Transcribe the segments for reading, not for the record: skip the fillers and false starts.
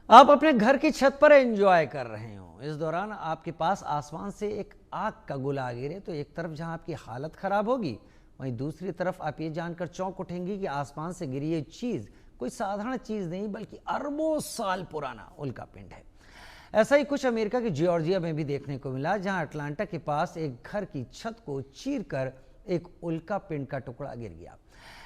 आप अपने घर की छत पर एंजॉय कर रहे हो, इस दौरान आपके पास आसमान से एक आग का गोला गिरे तो एक तरफ जहां आपकी हालत खराब होगी, वहीं दूसरी तरफ आप ये जानकर चौंक उठेंगी कि आसमान से गिरी ये चीज कोई साधारण चीज नहीं बल्कि अरबों साल पुराना उल्का पिंड है। ऐसा ही कुछ अमेरिका के जॉर्जिया में भी देखने को मिला, जहां अटलांटा के पास एक घर की छत को चीरकर एक उल्का पिंड का टुकड़ा गिर गया।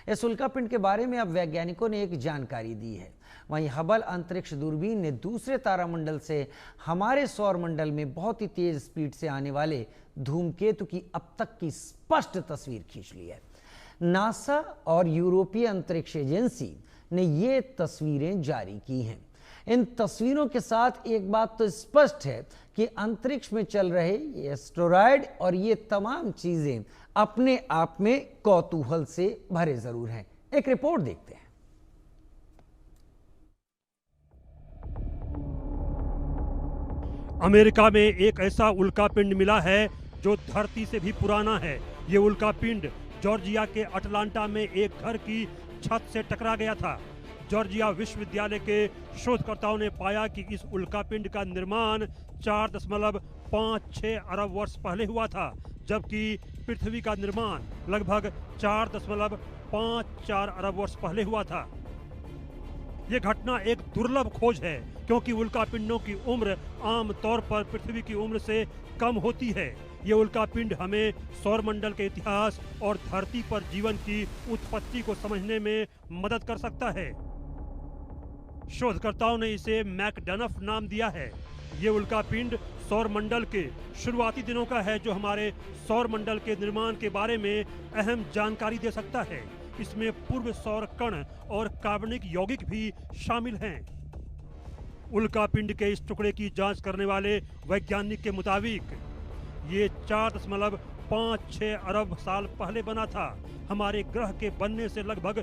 इस उल्का पिंड के बारे में अब वैज्ञानिकों ने एक जानकारी दी है। वहीं हबल अंतरिक्ष दूरबीन ने दूसरे तारामंडल से हमारे सौर मंडल में बहुत ही तेज स्पीड से आने वाले धूमकेतु की अब तक की स्पष्ट तस्वीर खींच ली है। नासा और यूरोपीय अंतरिक्ष एजेंसी ने ये तस्वीरें जारी की हैं। इन तस्वीरों के साथ एक बात तो स्पष्ट है कि अंतरिक्ष में चल रहे ये एस्टेरॉयड और ये तमाम चीजें अपने आप में कौतूहल से भरे जरूर हैं। एक रिपोर्ट देखते हैं। अमेरिका में एक ऐसा उल्कापिंड मिला है जो धरती से भी पुराना है। ये उल्कापिंड जॉर्जिया के अटलांटा में एक घर की छत से टकरा गया था। जॉर्जिया विश्वविद्यालय के शोधकर्ताओं ने पाया कि इस उल्कापिंड का निर्माण 4.56 अरब वर्ष पहले हुआ था, जबकि पृथ्वी का निर्माण लगभग 4.54 अरब वर्ष पहले हुआ था। यह घटना एक दुर्लभ खोज है, क्योंकि उल्कापिंडों की उम्र आमतौर पर पृथ्वी की उम्र से कम होती है। ये उल्कापिंड हमें सौरमंडल के इतिहास और धरती पर जीवन की उत्पत्ति को समझने में मदद कर सकता है। शोधकर्ताओं ने इसे मैकडनफ नाम दिया है। ये उल्कापिंड सौरमंडल के शुरुआती दिनों का है, जो हमारे सौरमंडल के निर्माण के बारे में अहम जानकारी दे सकता है। इसमें पूर्व सौर कण और कार्बनिक यौगिक भी शामिल हैं। उल्कापिंड के इस टुकड़े की जांच करने वाले वैज्ञानिक के मुताबिक ये 4.56 अरब साल पहले बना था। हमारे ग्रह के बनने से लगभग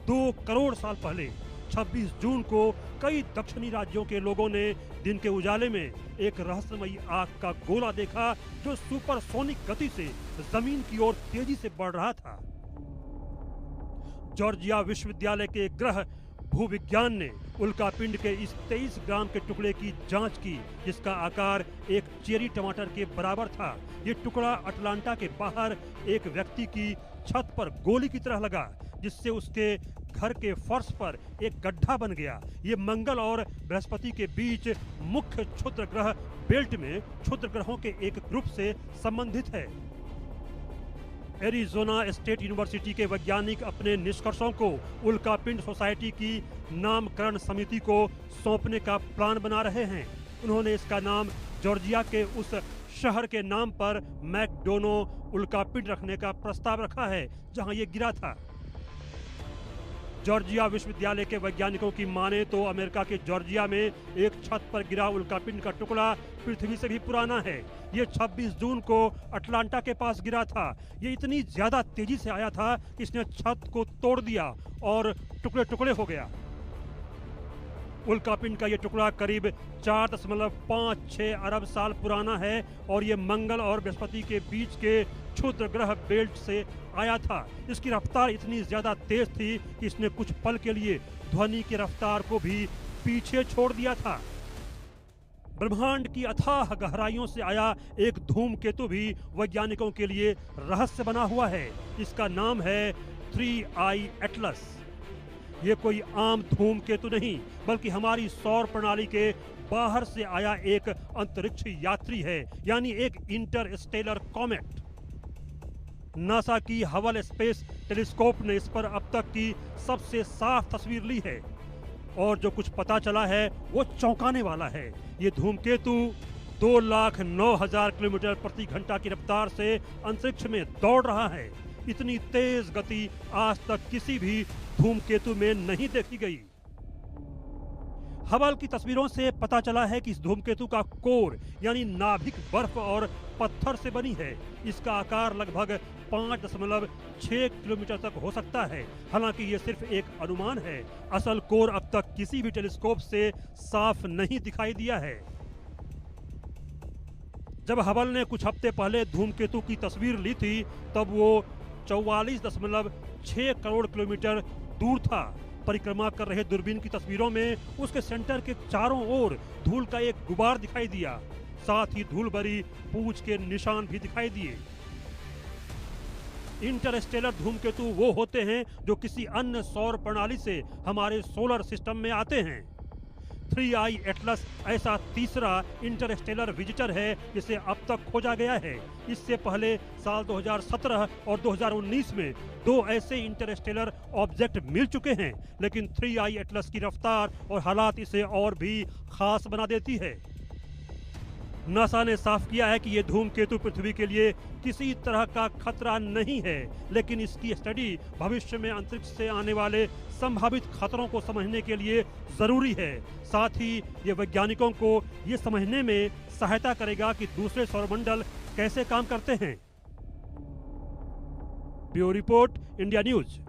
2 करोड़ साल पहले 26 जून को कई दक्षिणी राज्यों के लोगों ने दिन के उजाले में एक रहस्यमयी आग का गोला देखा, जो सुपरसोनिक गति से जमीन की ओर तेजी से बढ़ रहा था। जॉर्जिया विश्वविद्यालय के ग्रह भूविज्ञान ने उल्कापिंड के इस 23 ग्राम के टुकड़े की जांच की, जिसका आकार एक चेरी टमाटर के बराबर था। ये टुकड़ा अटलांटा के बाहर एक व्यक्ति की छत पर गोली की तरह लगा, जिससे उसके घर के फर्श पर एक गड्ढा बन गया। ये मंगल और बृहस्पति के बीच मुख्य क्षुद्र ग्रह बेल्ट में क्षुद्र ग्रहों के एक ग्रुप से संबंधित है। एरिज़ोना स्टेट यूनिवर्सिटी के वैज्ञानिक अपने निष्कर्षों को उल्कापिंड सोसाइटी की नामकरण समिति को सौंपने का प्लान बना रहे हैं। उन्होंने इसका नाम जॉर्जिया के उस शहर के नाम पर मैकडोनो उल्कापिंड रखने का प्रस्ताव रखा है, जहां ये गिरा था। जॉर्जिया विश्वविद्यालय के वैज्ञानिकों की माने तो अमेरिका के जॉर्जिया में एक छत पर गिरा उल्कापिंड का टुकड़ा पृथ्वी से भी पुराना है। ये 26 जून को अटलांटा के पास गिरा था। ये इतनी ज्यादा तेजी से आया था कि इसने छत को तोड़ दिया और टुकड़े टुकड़े हो गया। उल्कापिंड का ये टुकड़ा करीब 4.56 अरब साल पुराना है और ये मंगल और बृहस्पति के बीच के क्षुद्र ग्रह बेल्ट से आया था। इसकी रफ्तार इतनी ज्यादा तेज थी कि इसने कुछ पल के लिए ध्वनि की रफ्तार को भी पीछे छोड़ दिया था। ब्रह्मांड की अथाह गहराइयों से आया एक धूमकेतु भी वैज्ञानिकों के लिए रहस्य बना हुआ है। इसका नाम है 3I एटलस। ये कोई आम धूमकेतु नहीं, बल्कि हमारी सौर प्रणाली के बाहर से आया एक अंतरिक्ष यात्री है, यानी एक इंटरस्टेलर कॉमेट। नासा की हबल स्पेस टेलीस्कोप ने इस पर अब तक की सबसे साफ तस्वीर ली है, और जो कुछ पता चला है वो चौंकाने वाला है। ये धूमकेतु 2,09,000 किलोमीटर प्रति घंटा की रफ्तार से अंतरिक्ष में दौड़ रहा है। इतनी तेज गति आज तक किसी भी धूमकेतु में नहीं देखी गई। हबल की तस्वीरों से पता चला है कि इस धूमकेतु का कोर यानी नाभिक बर्फ और पत्थर से बनी है। इसका आकार लगभग 5.6 किलोमीटर तक हो सकता है। हालांकि ये सिर्फ एक अनुमान है। असल कोर अब तक किसी भी टेलीस्कोप से साफ नहीं दिखाई दिया है। जब हबल ने कुछ हफ्ते पहले धूमकेतु की तस्वीर ली थी, तब वो 44.6 करोड़ किलोमीटर दूर था। परिक्रमा कर रहे दूरबीन की तस्वीरों में उसके सेंटर के चारों ओर धूल का एक गुबार दिखाई दिया। साथ ही धूल भरी पूंछ के निशान भी दिखाई दिए। इंटरस्टेलर धूमकेतु वो होते हैं जो किसी अन्य सौर प्रणाली से हमारे सोलर सिस्टम में आते हैं। 3I एटलस ऐसा तीसरा इंटरस्टेलर विजिटर है जिसे अब तक खोजा गया है। इससे पहले साल 2017 और 2019 में 2 ऐसे इंटरस्टेलर ऑब्जेक्ट मिल चुके हैं, लेकिन 3I एटलस की रफ्तार और हालात इसे और भी खास बना देती है। नासा ने साफ किया है कि ये धूमकेतु पृथ्वी के लिए किसी तरह का खतरा नहीं है, लेकिन इसकी स्टडी भविष्य में अंतरिक्ष से आने वाले संभावित खतरों को समझने के लिए जरूरी है। साथ ही ये वैज्ञानिकों को ये समझने में सहायता करेगा कि दूसरे सौरमंडल कैसे काम करते हैं। Bureau report, India news.